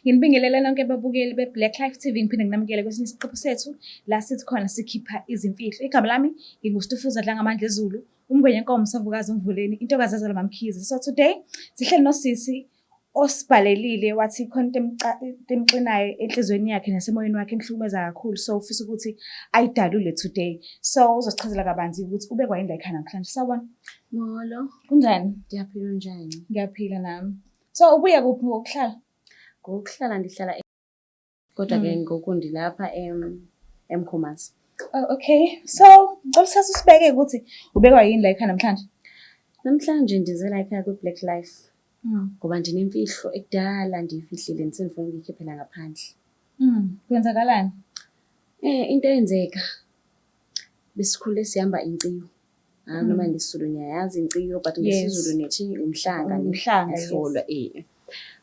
Nginibingelela nonke ababukeli be-Blaqlife TV, ngiphinde nginamukele kwesinye isiqephu sethu la sithi khona sikhipha izimfihlo. Igama lami nginguStufuza Dlangamandla Ezulu, umngwenya nkomo Msavukazi uMvuleni, intokazi yazalwa uMamkhize. So today sihleli nosisi osibhalelile wathi khona into emxinayo enhlizweni yakhe nasemoyeni wakhe emhlukumeza kakhulu, so ufisa ukuthi ayidalule today. So uzosichazela kabanzi ukuthi ubekwa yini la ekhaya namhlanje. Sawubona. Molo. Kunjani? Ngiyaphila njani? Ngiyaphila nami. So ubuya kuphi ngokuhlala? Ngokuhlala ndihlala kodwa-ke ngoku ndilapha eMkhomazi. Oh, okay. So ngicela sithathe usibeke ukuthi ubekwa yini la ekhaya namhlanje. Namhlanje ndize la ekhaya kwi-Blaqlife ngoba ndinemfihlo ekudala ndiyifihlile ndisengifuna ukuyikhiphela ngaphandle. Kwenzakalani? Into eyenzeka besikhule sihamba inkciyo. Noma ngesizulu ngiyayazi inkciyo but ngesizulu nethi umhlanga ehlolwa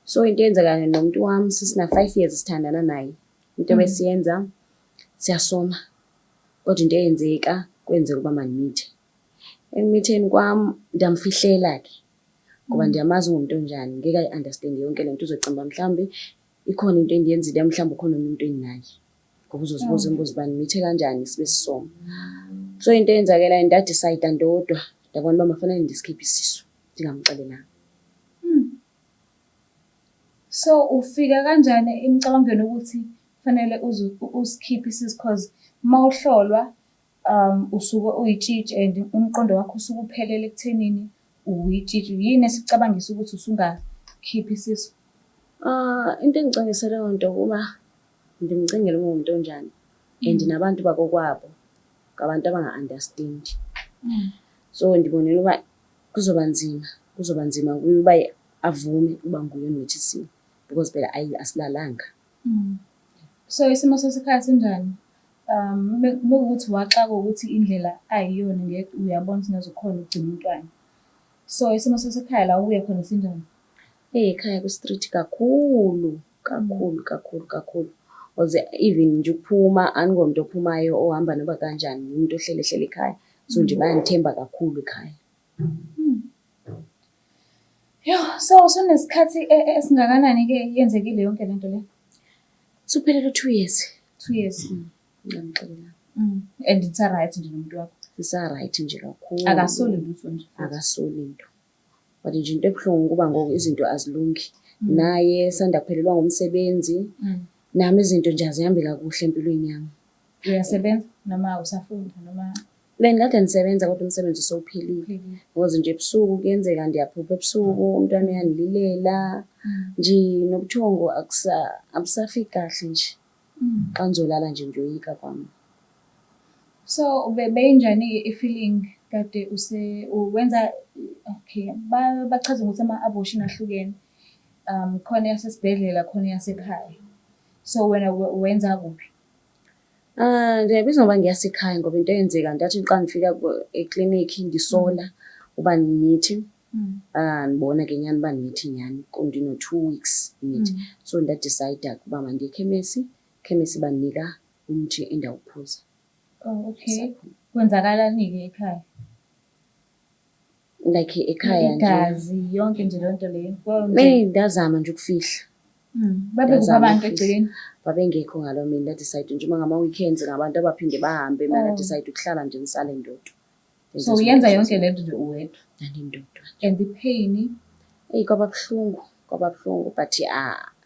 So into eyenzekana nomuntu wami sisina 5 years sithandana naye. Into besiyenza siyasoma. Kodwa into eyenzeka kwenzeka uba manimithe. Emitheni kwami ndamfihlela-ke ngoba ndiyamazi umuntu onjani, ngeke ayi-understand yonke lento uzocimba mhlawumbe ikhona into endiyenzile mhlawumbe ukhona umuntu eninaye. Ngoba uzozibuza imibuzo bani mithe kanjani sibe sisoma. So into eyenzakela ndadicide ndodwa ndabona uba mafanele ndisikhiphe isisu ndingamxelelanga. So ufika kanjani emcabangweni ukuthi kufanele usikhiphe isisu because mawuhlolwa usuke uyitshitshi and umqondo wakho usuke uphelele ekuthenini uyitshitshi. Yini esicabangisa ukuthi usungakhiphi isisu? Into engicabangisa leyo nto kuba ndimcingela umuntu onjani and nabantu bakokwabo ngabantu abanga-understand. So ndibonela uba kuzoba nzima kuye uba avume uba nguye onimithisiwe because phela asilalanga. So isimo sasekhaya sinjani? Mekuwukuthi waxaka ukuthi indlela ayiyona ngeke uyabona ukuthi nazokhona ukugcina umntwana. So isimo sasekhaya la ubuye khona sinjani? Ekhaya ku-street kakhulu. Oze even nje ukuphuma angingomuntu ophumayo ohamba noba kanjani, umuntu ohlele ekhaya. So nje bayangithemba kakhulu ekhaya. So usunesikhathi esingakanani-ke yenzekile yonke lento le? Suphelele 2 years. 2 years. Ngiyamxelela. And it's-right nje nomuntu wakho? Isa-right nje kakhulu. Akasoli lutho nje? Akasoli into. But nje into ebuhlungu kuba ngoku izinto azilungi. Naye sanda kuphelelwa ngumsebenzi. Nami izinto nje azihambi kakuhle empilweni yami. Uyasebenza noma usafunda noma? Bengikade nisebenza kodwa umsebenzi usawuphelile. Because nje ebusuku kuyenzeka ndiyaphupha ebusuku, umntwana uyandililela. Nje nobuthongo abusafiki kahle nje. Xa ngizolala nje ngiyoyika kwami. So beyinjani i-feeling kade wenza okay bachaza ukuthi ama-abortion ahlukene. Khona yasesibhedlela khona yasekhaya. So wena wenza kuphi? Ndiyabizwa ngoba ngiyasekhaya ngoba into eyenzeka ndathi xa ngifika eklinikhi ndisola uba nimithi. Ngibona-ke nyani uba nimithi nyani kundino 2 weeks imithi. So ndadicide ukuba mandiye ekhemesi banika umuthi endawuphuza. Oh, okay. Kwenzakalani-ke ekhaya? Like ekhaya nje. Igazi yonke nje lento leyo. Ndazama nje ukufihla. Babekuphi abantu egcekeni? Babengekho ngalo mina ndadicide nje uma ngama-weekends ngabantu abaphinde bahambe mina ndadicide ukuhlala nje ngisale ndodwa. So uyenza yonke lento nje uwedwa? Ndandindodwa. And the pain? Kwaba buhlungu but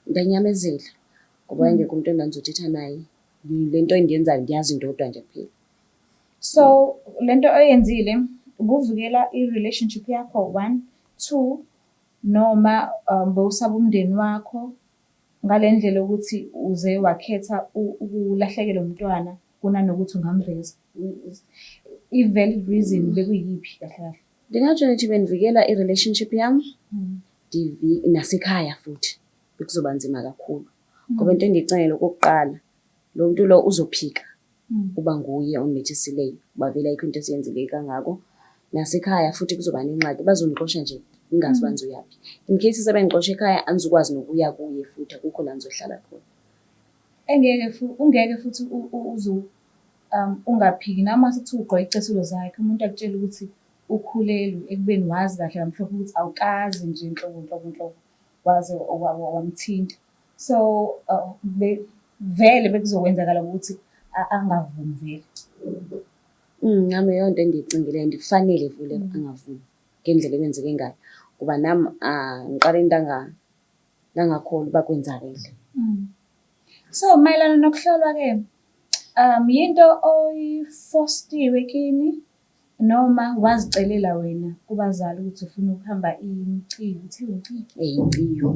ndanyamezela ngoba engekho umuntu endandizothetha naye. Lento endiyenzayo ndiyazi ndodwa nje kuphela. So lento oyenzile ukuvikela i-relationship yakho 1, 2 noma bowusaba umndeni wakho ngale ndlela ukuthi uze wakhetha ukulahlekelwa umntwana kunanokuthi ungamveza. I-valid reason bekuyiphi kahle kahle? Ndingatsho nithi bendivikela i-relationship yami nasekhaya futhi bekuzoba nzima kakhulu ngoba into engiyicingela okokuqala lo muntu lo uzophika uba nguye onimithisileyo uba vele ayikho into esiyenzile kangako. Nasekhaya futhi kuzoba nengxaki bazongixosha nje ingazi uba ngizoyaphi. In case sebengixosha ekhaya andizukwazi nokuya kuye futhi akukho la ngizohlala khona. Ungeke futhi ungaphiki noma sekuthiwa ugqoke icethulo zakhe umuntu akutshela ukuthi ukhulelwe ekubeni wazi kahle kamhlophe ukuthi awukazi nje inhlobo waze wamthinta. So vele bekuzokwenzakala ukuthi angavumi vele. Nami yonto engiyicingileyo ndikufanele vele angavumi ngendlela ekwenzeke ngayo ngoba nami ngiqale ngangakholwa uba kwenzakele. So mayelana nokuhlolwa-ke, yinto oyifostiwe kini noma wazicelela wena kubazali ukuthi ufuna ukuhamba imiciyo? Kuthiwa imiciyo?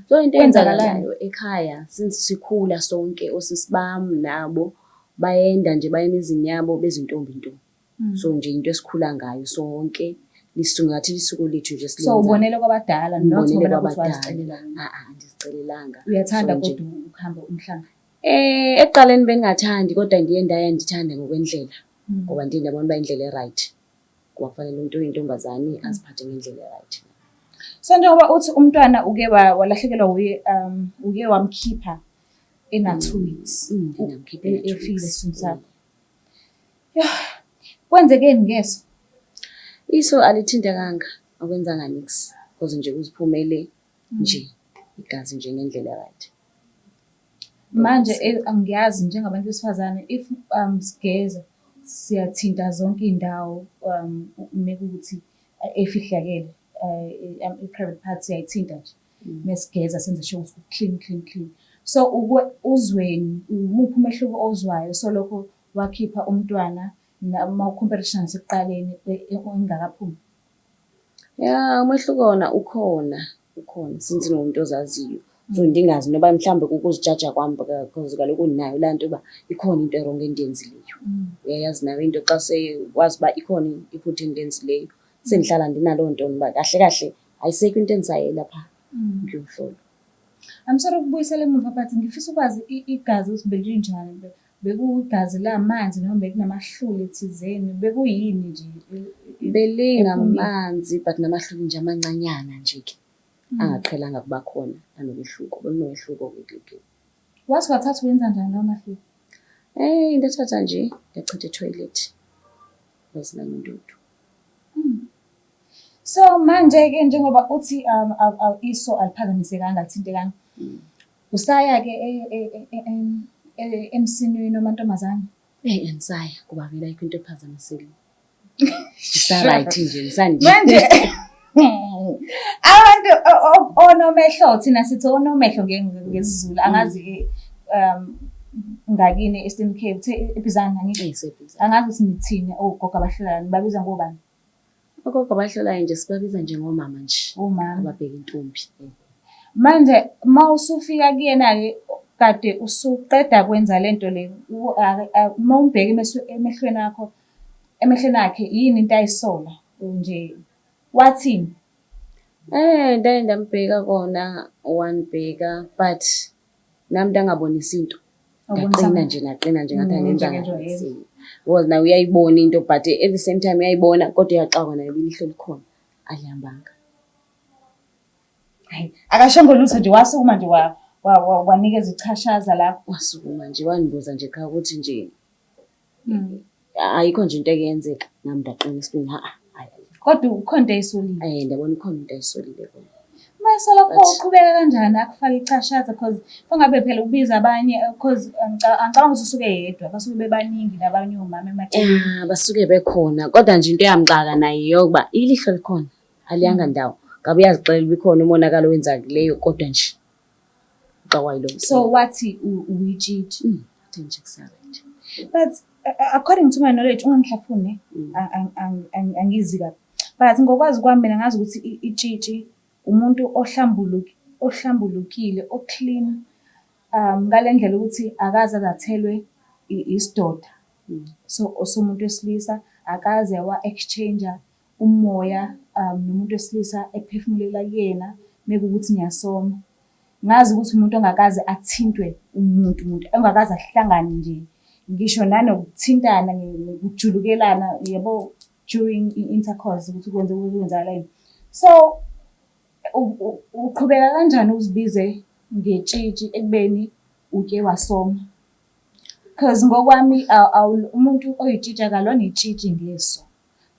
So into eyenzakalayo ekhaya since sikhula sonke osisi bami nabo bayenda nje baye emizini yabo bezintombi nto. So nje into esikhula ngayo sonke ngathi lisuku lethu nje so ubonele kwabadala not ngoba ukuthi wazicelela wena? Andizicelelanga. Uyathanda kodwa ukuhamba umhlanga? Ekuqaleni bengingathandi kodwa ndaya ndithanda ngokwendlela ngoba ndiyabona uba indlela e-right ngoba kufanele umuntu oyintombazane aziphathe ngendlela e-right. So njengoba uthi umntwana uke walahlekelwa uke wamkhipha ena-2 weeks efile esiswini sakho, kwenzekeni ngeso? Iso alithintekanga, akwenzanga nix because nje uziphumele nje igazi nje ngendlela e-right. Manje angiyazi njengabantu besifazane if sigeza siyathinta zonke iy'ndawo mekuwukuthi efihlakele i-private part siyayithinta nje mesigeza senze sure ukuthi clean. So uzweni umuphi umehluko ozwayo so lokho wakhipha umntwana uma ucomparison nasekuqaleni engakaphumi? Umehluko wona ukhona since ngumuntu ozaziyo. So ndingazi noba mhlawumbe kukuzijaja kwami because kaloku nayo laa nto uba ikhona into erong endiyenzileyo. Uyayazi nayo into xa sewazi uba ikhona iphutha endiyenzileyo sendihlala ndinaloo nto uba kahle kahle ayisekho into endisayela phaa ngiyohlolwa. I'm sorry ukubuyisela emuva but ngifisa ukwazi igazi ukuthi belinjani, bekuyigazi lamanzi noma bekunamahlule thizeni, bekuyini nje? Belingamanzi but namahlule nje amancanyana nje-ke angaqhelanga kuba khona anomehluko, bekunomehluko-ke. Wathi wathatha wenza njani lawo mahlule? Into ethatha nje ngachitha etoilet wazinangendudu. So manje-ke njengoba uthi iso aliphazamisekanga alithintekanga, usaya-ke emsinweni wamantombazane? Andisaya kuba vele ayikho into ephazamisekile. Ngisa-right nje manje abantu onomehlo, thina sithi onomehlo ngesizulu, angazi ngakini e-Eastern Cape eBizana ngisho, angazi ukuthi nithini ogogo abahlolayo nibabiza ngobani? Ogogo abahlolayo nje sibabiza njengomama nje, omama ababheka intombi. Manje ma usufika kuyena-ke kade usuqeda kwenza lento le, uma umbheka emehlweni akhe yini into ayisola nje, wathini? Ndaye ndambheka kona wangibheka but nami ndangabonisa into. Naqina nje ngathi angenzanga because nawe uyayibona into but at the same time uyayibona kodwa uyaxakwa nayo ilihlo likhona alihambanga. Hayi, akashongo lutho nje, wasukuma nje wanikeza ichashaza lapho? Wasukuma nje wangibuza nje kha ukuthi nje ayikho nje into ekuyenzeka, nami ndaqina isibini kodwa ukhona into ayisolile? Ndabona ikhona into ayisolile kona. Mase lapho uqhubeka kanjani akufaka ichashaza because fangabe phela ubiza abanye because angicabanga ukuthi usuke yedwa, basuke bebaningi nabanye omama emaceleni. Basuke bekhona kodwa nje into eyamxaka naye yokuba ilihlo likhona aliyanga ndawo. Ngabe uyazixelela uba ikhona umonakalo owenzakileyo kodwa nje uxakwa yilo. So wathi uyitshitshi? Nje kusarayithi. But according to my knowledge, ungangihlafune angizi kabi, but ngokwazi kwami mina ngazi ukuthi itshitshi umuntu ohlambulukile, o-clean, ngale ndlela ukuthi akaze azathelwe isidoda. So umuntu wesilisa akaze wa-exchange umoya nomuntu wesilisa ephefumulela kuyena mekuwukuthi ngiyasoma. Ngazi ukuthi umuntu ongakaze athintwe umuntu ongakaze ahlangane nje ngisho nanokuthintana ngokujulukelana yabo during intercourse ukuthi kwenzakalani. So uqhubeka kanjani uzibize ngetshitshi ekubeni uke wasoma? Because ngokwami umuntu oyitshitshi akalona itshitshi ngeso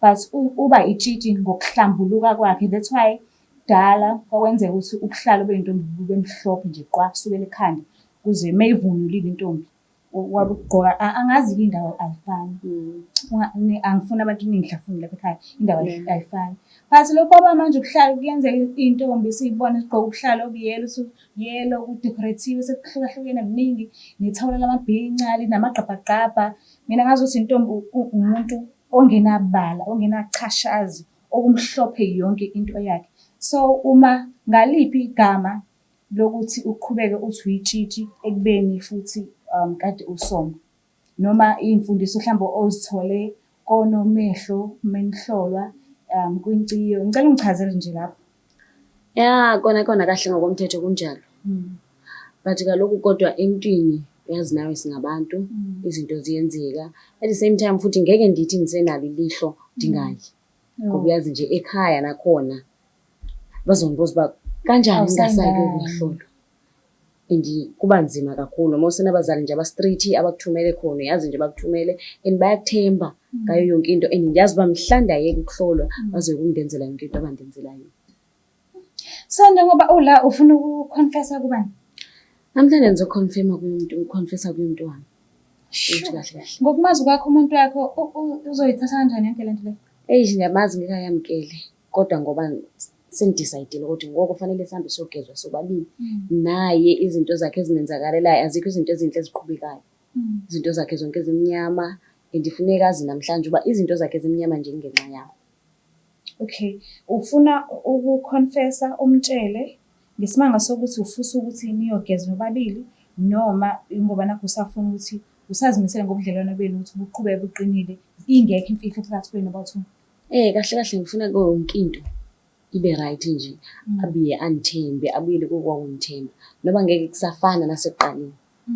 but uba itshitshi ngokuhlambuluka kwakhe. That's why kudala kwakwenzeka ukuthi ubuhlalo bentombi bube mhlophe nje qwa kusukela ekhanda kuze mayivunulile intombi wabe ugqoka angazi indawo ayifani. Angifuni abantu ningihlafune lapha ekhaya indawo ayifani. But lokho kwaba manje ubuhlalo kuyenzeka intombi siyibona sigqoka ubuhlalo obuyelo kudecorative sekuhlukahlukene kuningi nethawula lamabhinca linamagqabhagqabha. Mina ngazuthi intombi umuntu ongenabala ongenachashazi okumhlophe yonke into yakhe. So uma ngaliphi igama lokuthi uqhubeke uthi uyitshitshi ekubeni futhi kade usoma noma iy'mfundiso mhlawumbe ozithole konomehlo menihlolwa kwinciyo ngicela ungichazele nje lapho. Ya kona kahle ngokomthetho kunjalo. But kaloku kodwa emntwini uyazi nawe singabantu izinto ziyenzeka. At the same time futhi ngeke ndithi ngisenalo ilihlo ndingayi. Ngoba uyazi nje ekhaya nakhona bazongibuza uba kanjani ngingasake ukuhlolwa. And kuba nzima kakhulu uma usenabazali nje aba-straight abakuthumele khona uyazi nje bakuthumele and bayakuthemba ngayo yonke into and ngiyazi uba mhlanda yeke ukuhlolwa bazokungenzela yonke into abandenzela yona. So njengoba ula ufuna ukuconfessa kubani? Namhlanje ngizoconfirma ukuconfessa kumuntu wami. Kahle. Ngokumazi kwakho umuntu wakho uzoyithatha kanjani yonke lento le? Ngiyamazi ngikayamkele kodwa ngoba sengidecide ukuthi ngoko kufanele sihambe siyogezwa sobabili naye izinto zakhe ezimenzakalelayo azikho izinto ezinhle eziqhubekayo. Izinto zakhe zonke ezimnyama andifuneka azi namhlanje uba izinto zakhe ezimnyama nje ngenxa yawo. Okay, ufuna ukuconfessa umtshele ngesimanga sokuthi ufisa ukuthi niyogeza nobabili noma ngoba nakho usafuna ukuthi usazimisele ngobudlelwano benu ukuthi buqhubeke buqinile ingekho imfihlo phakathi kwenu nobathu? Kahle ngifuna yonke into ibe right nje abiye anithembe abuyele kokwangithemba noba ngeke kusafana nasekuqaleni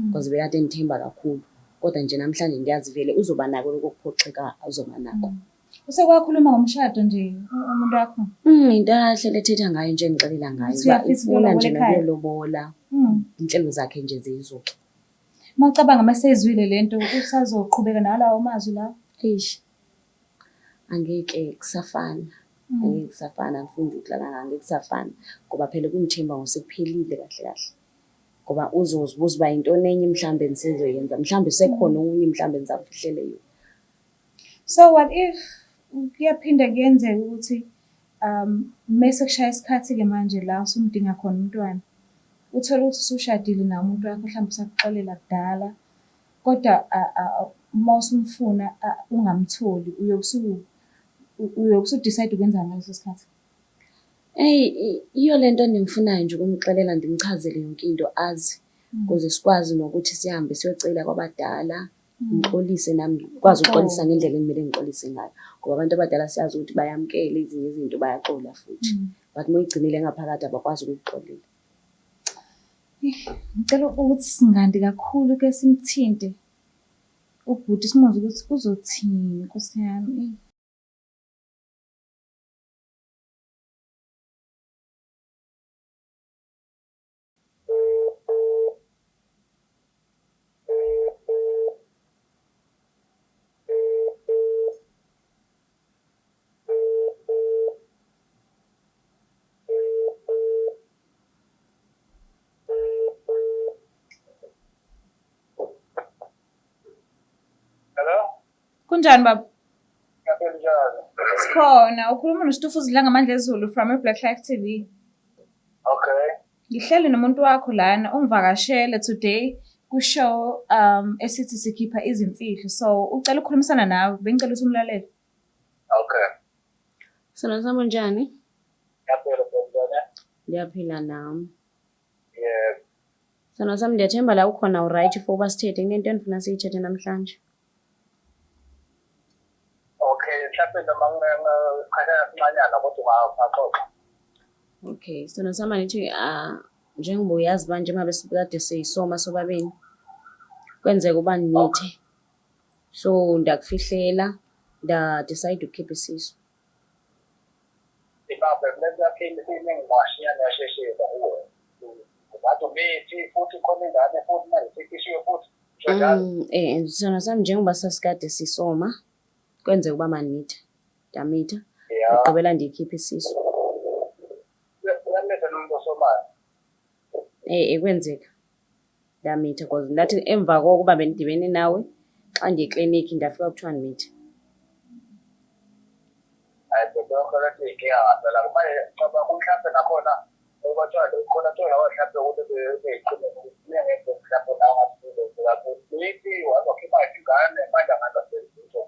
because bekade ngithemba kakhulu kodwa nje namhlanje ngiyazi vele uzoba nako lokuphoxeka uzoba nako. Usekwakhuluma ngomshado nje umuntu wakho? Into kahle lethetha ngayo nje ngixelela ngayo uba ufuna nje nokulobola inhlelo zakhe nje ziyizuke. Uma ucabanga masezwile lento usazoqhubeka nalawo mazwi lawo? Angeke kusafana. Angeke kusafana ngifunda ukuhlala ngeke kusafana ngoba phela kungithemba ngosekuphelile kahle ngoba uzozibuza uba intoni enye mhlambe nisizoyenza mhlambe sekhona omunye mhlambe nizakufihlele yona. So what if kuyaphinda kuyenzeka ukuthi mase kushaya isikhathi-ke manje la usumdinga khona umntwana uthole ukuthi usushadile nawo umuntu wakho mhlawumbe usakuxolela kudala kodwa uma usumfuna ungamtholi uyobe usudecide ukwenza ngaleso sikhathi? Iyo lento engifunayo nje ukumxelela ndimchazele yonke into azi ukuze sikwazi nokuthi sihambe siyocela kwabadala ngixolise nami kwazi ukuxolisa ngendlela engimele ngixolise ngayo ngoba abantu abadala siyazi ukuthi bayamkele ezinye izinto bayaxola futhi but uma uyigcinile ngaphakathi abakwazi ukuxolela. Ngicela ukuthi singandi kakhulu ke simthinte ubhuti simuze ukuthi uzothini Nkosi yami. Kunjani baba? Njani? Sikhona ukhuluma noSitufu Ngamandla Zulu from Blaqlife TV. Okay. Ngihleli nomuntu wakho lana ungivakashele today kushow esithi sikhipha izimfihlo. So ucela ukukhulumisana nawe bengicela ukuthi umlalele. Okay. Sona sami njani? Ngiyaphila Ngiyaphila nami. Yebo. Sona sami ndiyathemba la ukhona uright for uba sithethe kunento endifuna siyithethe namhlanje. Okay, mhlawumbe noma ngikhanya sincanyana kodwa ungaxoxa. Okay, sona sami nithi njengoba uyazi manje uma besikade siyisoma sobabini kwenzeka uba nithe. So ndakufihlela decide ukukhipha isisu. Ibaba lento yakhe ngingwashiya nasheshisa kuwe. Ngathi ubethi futhi khona ingane futhi manje sekishiwe futhi. Sona sami njengoba sasikade sisoma kwenzeka uba manithe. Ndamitha. Ngigqibela ndiyikhipha isisu. Kwenzeka ndamitha because ndathi emva kokuba bendidibene nawe xa ndiyeklinikhi ndafika kuthiwa ndimithe. Hayi bebonke lathi inkinga ngampela manje ngoba mhlawumbe nakhona obathiwa khona kuthiwa mhlawumbe ukuthi beyiqine ukuthi ngeke mhlawumbe nawe ngasizo kakhulu lithi wazokhipha ingane manje angazasenzo.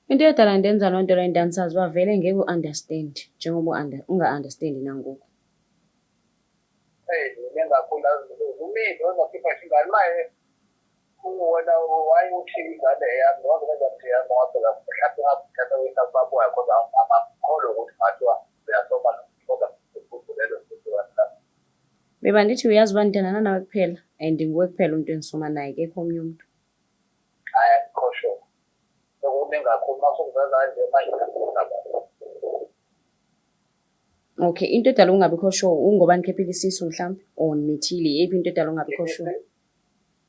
Into edala ndenza loo nto leyo ndandisazi uba vele ngeke u-understand njengoba unga-understandi nangoku. Nengakhula umile ozokhipha ingane maye wena wayuthi ingane yami wazenza nje yami waphela mhlawumbe ngaphatha wesababuya kodwa amakholwa ukuthi ngathiwa uyasoma kodwa ukubulelo ukuthi Beba ndithi uyazi uba ndithandana nawe kuphela and nguwe kuphela umuntu endisoma naye kekho omnye umntu. hayi andikho nengakhulu masokuzaza nje manje Okay, into edala ungabikho sure ungoba nikhephile isisu mhlawumbe or nimithile yephi into edala ungabikho sure?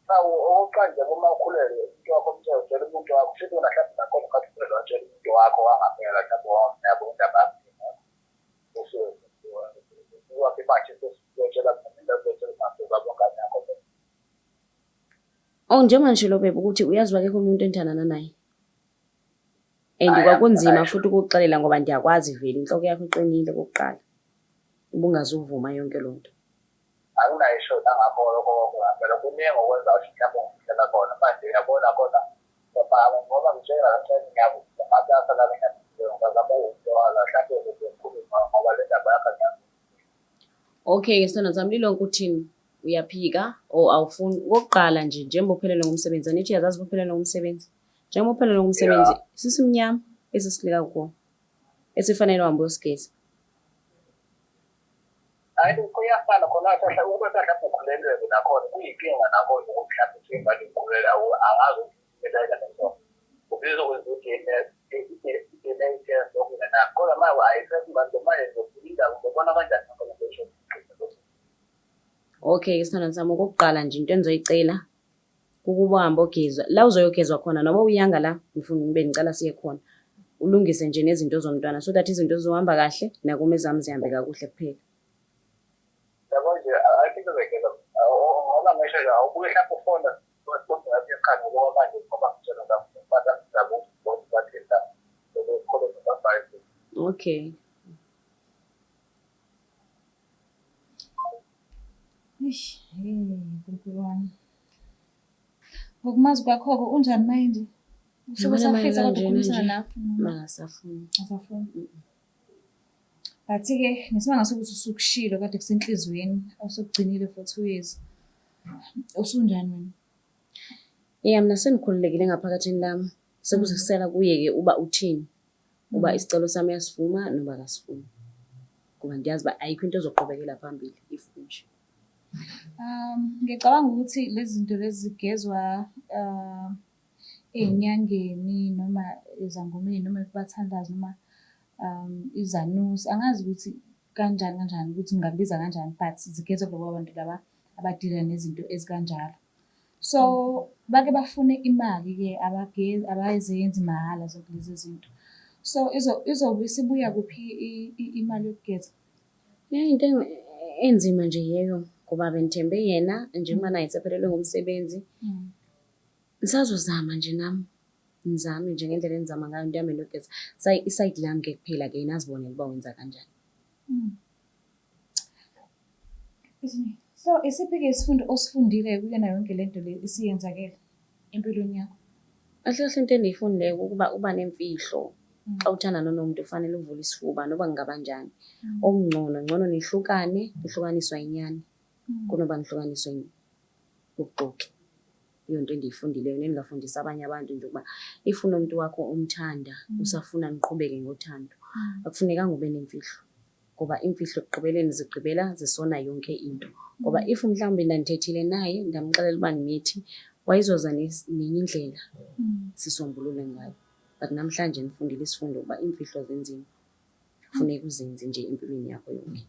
okokuqala nje uma ukhulelwe umuntu wakho umtshela utshela umuntu wakho futhi wena mhlawumbe nakhona ukhathulelwe watshela umuntu wakho wangaphela mhlawumbe wayabo indaba wakhe manje sesiyotshela into ezotshela babongane yakho. Oh, njengoba ngishilo bebe ukuthi uyazi uba kekho umuntu endithandana naye and kwakunzima futhi ukukuxelela ngoba ndiyakwazi vele inhloko yakho iqinile kokuqala ubungazuvuma yonke loo nto. Akunayo ishoda ngakho lokho phela kuningi okwenza ukuthi mhlawumbe ngihlela khona manje uyabona khona ngoba ngitshela kancane ngiyabo amatasa lami ngiyazama ukuthola mhlawumbe ukukhuluma ngoba le ndaba yakho ngiyazi. Okay, sithando sami lilonke uthini uyaphika or awufuni okokuqala nje njengoba uphelelwe ngumsebenzi anithi uyazazi uphelelwe ngumsebenzi njengoba uphelelwe ngumsebenzi sisimnyama esisilika kuwo esifanele uhambe uyosigeza. Hayi kuyafana khona mhlawumbe ube mhlawumbe ukhulelwe nakhona kuyinkinga nakhona ukuthi mhlawumbe singane ukhulela angazi ukuthi lezo ubizokwenza ukuthi test okungena kodwa manje ayisethi manje manje ngizokulinda ngibona kanjani khona besho. Okay, sithando sami okokuqala nje into endizoyicela kukuba uhambe ogezwa la uzoyogezwa khona noba uyanga la ngifuna ube ngicela siye khona ulungise nje nezinto zomntwana so that izinto zizohamba kahle nakume zami zihambe kakuhle kuphela. Yabo nje ayikho bezekela ngoba ngisho nje awubuye mhlawumbe ufona kodwa ngathi ekhaya ngoba manje ngoba ngitshela ngakho bada ngizabo ukuthi bathenda lokho ngabafayisi. Okay. Nkulunkulu wami. Ngokumazi kwakho-ke unjani manje? Usuke safisa kodwa ukukhulumisana nakho? Mangasafuni. Asafuni. But-ke ngesimanga sokuthi usukushilo kade kusenhlizweni awusugcinile for 2 years. Usunjani wena? Mina sengikhululekile ngaphakathini lami sekuzikusela kuye-ke uba uthini uba isicelo sami uyasivuma noma akasifuni ngoba ndiyazi uba ayikho into ezoqhubekela phambili if nje. Ngicabanga ukuthi lezi zinto lezi zigezwa ey'nyangeni noma ezangomeni noma kubathandazi noma izanusi angazi ukuthi kanjani ukuthi ngingabiza kanjani but zigezwa labo bantu laba abadila nezinto ezikanjalo. So bake bafune imali-ke abazenzi mahhala zonke lezi zinto. So izobe isibuya kuphi imali yokugeza? Into enzima nje yeyo ngoba bengithembe yena njengoba naye sephelelwe ngumsebenzi. Ngisazozama nje nami ngizame nje ngendlela engizama ngayo into yami nogeza isayidi lami-ke kuphela-ke nazibonela uba wenza kanjani. So isiphi-ke isifundo osifundile kuyona yonke le nto le isiyenzakele empilweni yakho? Kahle kahle into endiyifundileyo ukuba uba nemfihlo xa uthandana nomuntu kufanele uvule isifuba noba kungabanjani. Okungcono nihlukaniswa inyani kunoba nihlukaniswe ubuxoki. Iyo nto endiyifundileyo nendingafundisa abanye abantu nje ukuba if unomuntu wakho umthanda usafuna niqhubeke ngothando akufunekanga ube nemfihlo ngoba imfihlo ekugqibeleni zigqibela zisona yonke into ngoba if mhlawumbe ndandithethile naye ndamxelela uba nimithi wayizoza nenye indlela sisombulule ngayo but namhlanje ngifundile isifundo ukuba imfihlo zenzima kufuneka uzenze nje empilweni yakho yonke.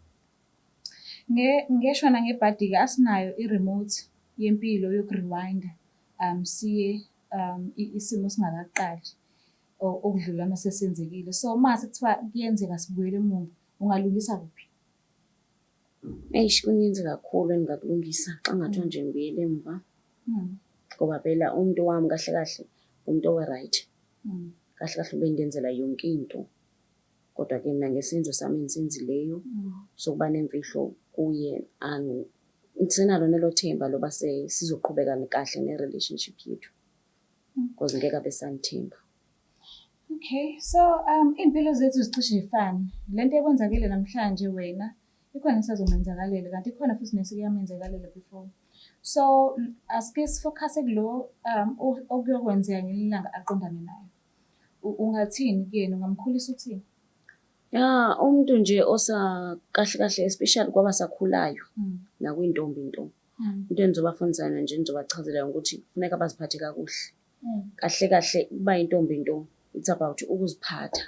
Ngeshwa nangebhadi-ke asinayo i-remote yempilo yokurewinda siye isimo singakaqali okudlula mase senzekile. So mase kuthiwa kuyenzeka sibuyele emuva ungalungisa kuphi? Eish, kuninzi kakhulu engingakulungisa xa ngathiwa nje ngibuyele emva. Ngoba phela umuntu wami kahle kahle umuntu owe-right. Kahle kahle ubendenzela yonke into. Kodwa-ke mina ngesenzo sami engisenzileyo sokuba nemfihlo kuye ngisenalo nelo themba loba sizoqhubeka kahle ne-relationship yethu. Because ngeke abe sangithemba. Okay, so iy'mpilo zethu zicishe y'fane. Le nto ekwenzakele namhlanje wena ikhona esazomenzakalela, kanti ikhona futhi nesuke yamenzakalela before. So asike sifokhase kulo okuyokwenzeka ngelinye ilanga aqondane nayo. Ungathini kuyena, ungamkhulisa uthini? Ya, umuntu nje kahle kahle especially kwabasakhulayo nakuyintombi into. Into enizobafundisa nje nizobachazela ukuthi kufuneka baziphathe kakuhle. Kahle kahle kuba yintombi into, it's about ukuziphatha.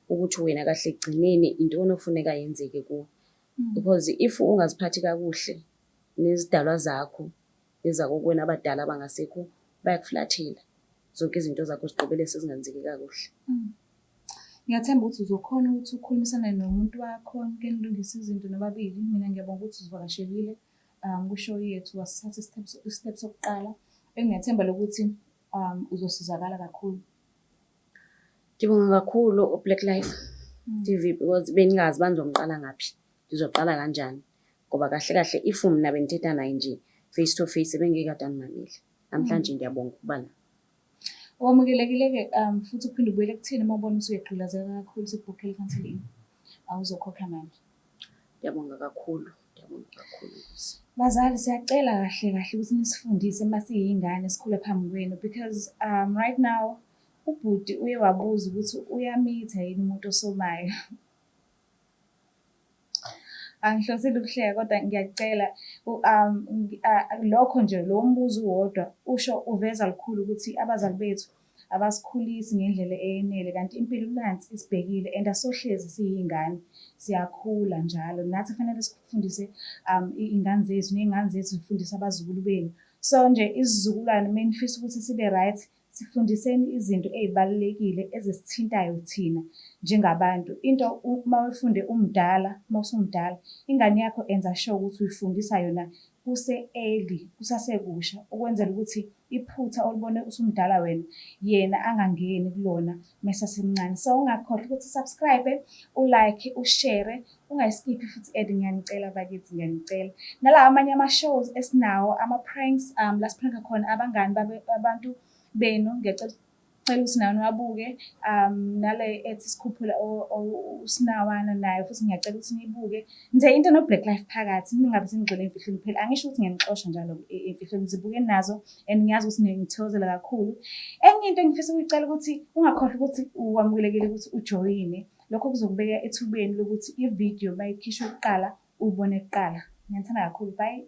Ukuthi wena kahle ekugcineni intoni ofuneka yenzeke kuwe. Because if ungaziphathi kakuhle nezidalwa zakho ezakokwena abadala abangasekho bayakuflathela. Zonke izinto zakho zigqibele sezingenzeki kakuhle. Ngiyathemba ukuthi uzokhona ukuthi ukhulumisane nomuntu wakho nilungise izinto nobabili. Mina ngiyabonga ukuthi uzivakashelile kushow yethu wasithatha istep sokuqala. Engiyathemba lokuthi uzosizakala kakhulu. Ngibonga kakhulu uBlaqlife TV because bengazi banizongiqala ngaphi. Ngizoqala kanjani? Ngoba kahle kahle if mina bengithetha naye nje face to face bengeke adanimamile. Namhlanje ngiyabonga ukuba la. Wamukelekile-ke futhi uphinde ubuyele kuthini uma ubona ukuthi uyagqilazeka kakhulu sekubhokhela counseling. Awuzokhokha manje. Ngiyabonga kakhulu. Bazali siyacela kahle kahle ukuthi nisifundise masiyingane sikhule phambi kwenu because right now ubhuti uye wabuza ukuthi uyamitha yini umuntu osomayo. Angihlosile ukuhleka kodwa ngiyacela lokho nje lo mbuzo uwodwa usho uveza lukhulu ukuthi abazali bethu abasikhulisi ngendlela eyenele kanti impilo nansi isibhekile and asohlezi siyingane siyakhula njalo. Nathi kufanele sifundise iy'ngane zethu ney'ngane zethu zifundise abazukulu benu. So nje isizukulwane menifisa ukuthi sibe right, sifundiseni izinto ey'balulekile ezisithintayo thina njengabantu. Into uma ufunde umdala, uma usumdala, ingane yakho enza sure ukuthi uyifundisa yona kuse-early, kusasekusha, ukwenzela ukuthi iphutha olibone usumdala wena, yena angangeni kulona mesasemncane. So ungakhohlwa ukuthi subscribe, ulike, ushare, ungayiskiphi futhi ad, ngiyanicela bakithi, ngiyanicela. Nala amanye ama-shows esinawo, ama-pranks, la sipranka khona abangani abantu benu, ngiyacela ukuthi nayo niwabuke. Nale ethi sikhuphula usinawana nayo futhi ngiyacela ukuthi niyibuke. Nje into noBlaqlife phakathi, ningabe senigxile emfihlweni kuphela. Angisho ukuthi ngiyanixosha njalo emfihlweni, zibukeni nazo and ngiyazi ukuthi ningithokozela kakhulu. Enye into engifisa ukuyicela ukuthi ungakhohlwa ukuthi wamukelekile ukuthi ujoyine. Lokho kuzokubeka ethubeni lokuthi ividiyo mayikhishwa kuqala ubone kuqala. Ngiyathanda kakhulu, bye.